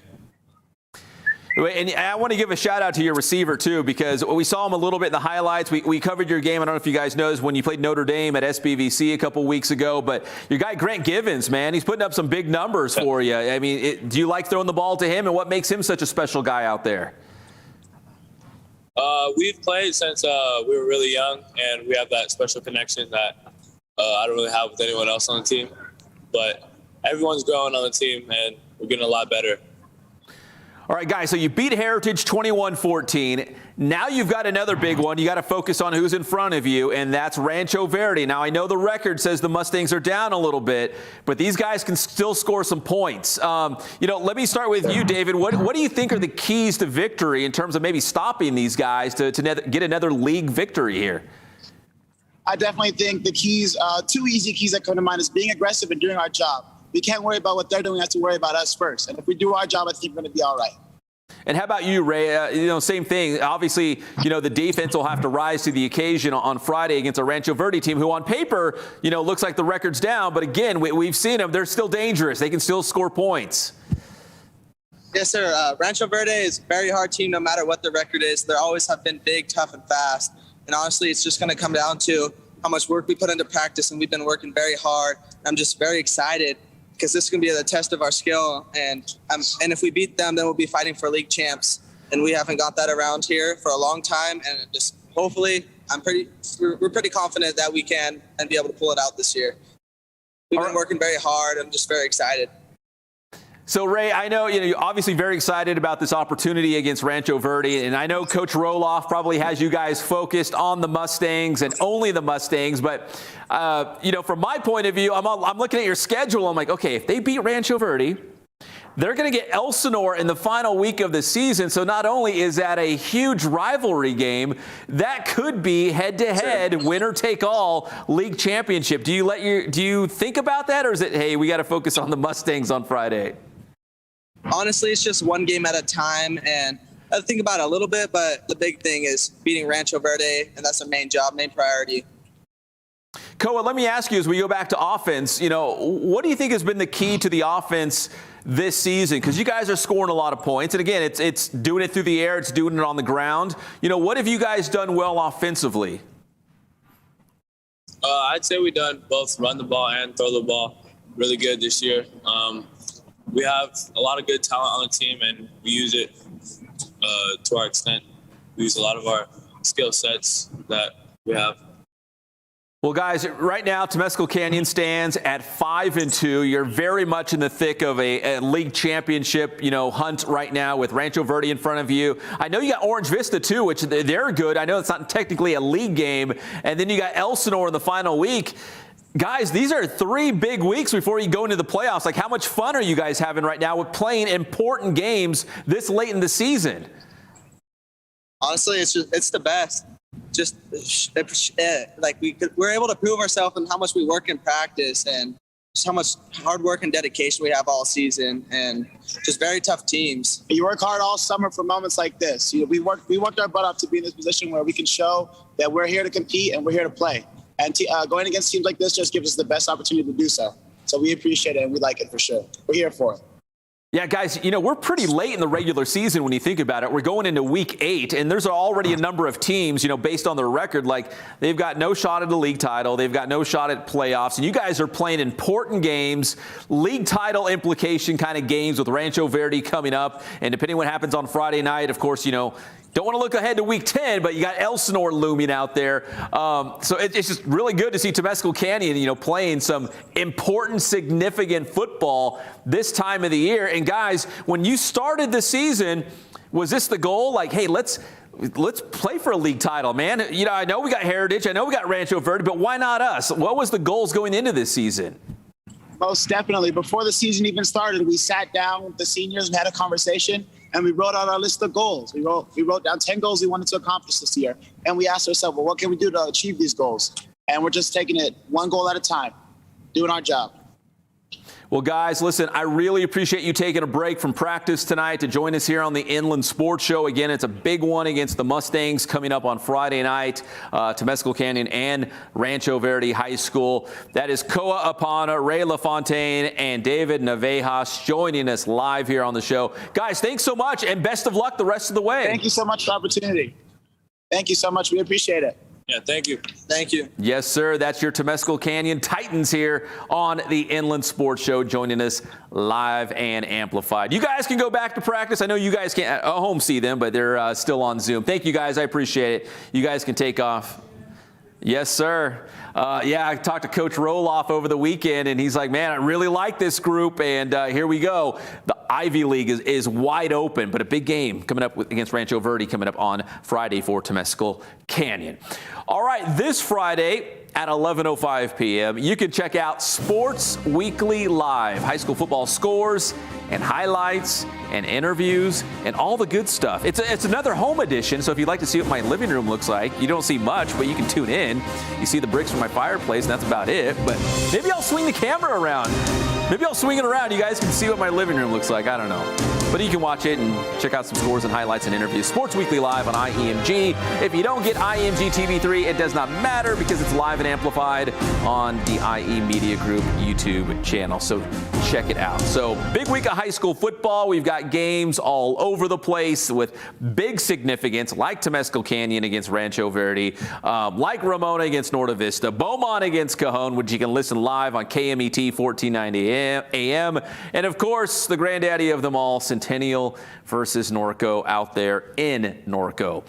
A: And I want to give a shout out to your receiver, too, because we saw him a little bit in the highlights. We covered your game. I don't know if you guys noticed when you played Notre Dame at SBVC a couple weeks ago. But your guy, Grant Givens, man, he's putting up some big numbers for you. I mean, do you like throwing the ball to him? And what makes him such a special guy out there?
M: We've played since we were really young, and we have that special connection that I don't really have with anyone else on the team. But everyone's growing on the team, and we're getting a lot better.
A: All right, guys, so you beat Heritage 21-14. Now you've got another big one. You got to focus on who's in front of you, and that's Rancho Verde. Now, I know the record says the Mustangs are down a little bit, but these guys can still score some points. Let me start with you, David. What do you think are the keys to victory in terms of maybe stopping these guys to get another league victory here?
K: I definitely think the keys, 2 easy keys that come to mind is being aggressive and doing our job. We can't worry about what they're doing. We have to worry about us first. And if we do our job, I think we're going to be all right.
A: And how about you, Ray? Same thing. Obviously, the defense will have to rise to the occasion on Friday against a Rancho Verde team who on paper, looks like the record's down. But again, we've seen them. They're still dangerous. They can still score points.
L: Yes, sir. Rancho Verde is a very hard team no matter what the record is. They always have been big, tough, and fast. And honestly, it's just going to come down to how much work we put into practice. And we've been working very hard. I'm just very excited, because this is going to be the test of our skill. And if we beat them, then we'll be fighting for league champs. And we haven't got that around here for a long time. And just hopefully, we're pretty confident that we can and be able to pull it out this year. We've been working very hard. I'm just very excited.
A: So, Ray, I know you're obviously very excited about this opportunity against Rancho Verde, and I know Coach Roloff probably has you guys focused on the Mustangs and only the Mustangs. But, from my point of view, I'm looking at your schedule. I'm like, okay, if they beat Rancho Verde, they're going to get Elsinore in the final week of the season. So not only is that a huge rivalry game, that could be head-to-head, winner-take-all league championship. Do you think about that, or is it, hey, we got to focus on the Mustangs on Friday?
L: Honestly, it's just one game at a time, and I think about it a little bit, but the big thing is beating Rancho Verde, and that's the main priority.
A: Koa, let me ask you as we go back to offense, what do you think has been the key to the offense this season? Because you guys are scoring a lot of points. And again, it's doing it through the air. It's doing it on the ground. What have you guys done well offensively?
M: I'd say we've done both run the ball and throw the ball really good this year. We have a lot of good talent on the team, and we use it to our extent. We use a lot of our skill sets that we have.
A: Well, guys, right now, Temescal Canyon stands at 5-2. You're very much in the thick of a league championship, hunt right now with Rancho Verde in front of you. I know you got Orange Vista, too, which they're good. I know it's not technically a league game. And then you got Elsinore in the final week. Guys, these are 3 big weeks before you go into the playoffs. Like, how much fun are you guys having right now with playing important games this late in the season?
L: Honestly, it's the best. We're able to prove ourselves and how much we work in practice and just how much hard work and dedication we have all season, and just very tough teams.
K: You work hard all summer for moments like this. We worked our butt off to be in this position where we can show that we're here to compete and we're here to play. And going against teams like this just gives us the best opportunity to do so. So we appreciate it and we like it for sure. We're here for it.
A: Yeah, guys, we're pretty late in the regular season when you think about it. We're going into week 8, and there's already a number of teams, based on their record, like they've got no shot at a league title. They've got no shot at playoffs. And you guys are playing important games, league title implication kind of games with Rancho Verde coming up. And depending on what happens on Friday night, of course, don't want to look ahead to week 10, but you got Elsinore looming out there. So it's just really good to see Temescal Canyon, playing some important, significant football this time of the year. And guys, when you started the season, was this the goal? Like, hey, let's play for a league title, man. I know we got Heritage. I know we got Rancho Verde, but why not us? What was the goals going into this season?
K: Most definitely. Before the season even started, we sat down with the seniors and had a conversation. And we wrote out our list of goals. We wrote down 10 goals we wanted to accomplish this year. And we asked ourselves, well, what can we do to achieve these goals? And we're just taking it one goal at a time, doing our job.
A: Well, guys, listen, I really appreciate you taking a break from practice tonight to join us here on the Inland Sports Show. Again, it's a big one against the Mustangs coming up on Friday night, Temescal Canyon and Rancho Verde High School. That is Koa Apana, Ray LaFontaine, and David Navejas joining us live here on the show. Guys, thanks so much, and best of luck the rest of the way.
K: Thank you so much for the opportunity. Thank you so much. We appreciate it.
M: Yeah, thank you.
L: Thank you.
A: Yes, sir. That's your Temescal Canyon Titans here on the Inland Sports Show, joining us live and amplified. You guys can go back to practice. I know you guys can't at home see them, but they're still on Zoom. Thank you, guys. I appreciate it. You guys can take off. Yes, sir. I talked to Coach Roloff over the weekend, and he's like, man, I really like this group, and here we go. The Ivy League is wide open, but a big game coming up against Rancho Verde coming up on Friday for Temescal Canyon. All right, this Friday at 11:05 p.m., you can check out Sports Weekly Live, high school football scores and highlights and interviews and all the good stuff. It's another home edition, so if you'd like to see what my living room looks like, you don't see much, but you can tune in. You see the bricks from my fireplace, and that's about it. But maybe I'll swing the camera around. Maybe I'll swing it around. You guys can see what my living room looks like. I don't know. But you can watch it and check out some scores and highlights and interviews. Sports Weekly Live on IEMG. If you don't get IEMG TV3, it does not matter because it's live and amplified on the IE Media Group YouTube channel. So check it out. So big week of high school football. We've got games all over the place with big significance, like Temescal Canyon against Rancho Verde, like Ramona against Norta Vista, Beaumont against Cajon, which you can listen live on KMET 1490 AM. And of course, the granddaddy of them all, Centennial versus Norco out there in Norco.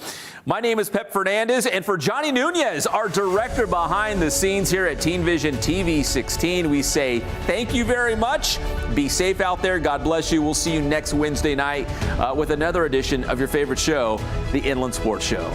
A: My name is Pep Fernandez, and for Johnny Nunez, our director behind the scenes here at Teen Vision TV 16, we say thank you very much. Be safe out there. God bless you. We'll see you next Wednesday night with another edition of your favorite show, the Inland Sports Show.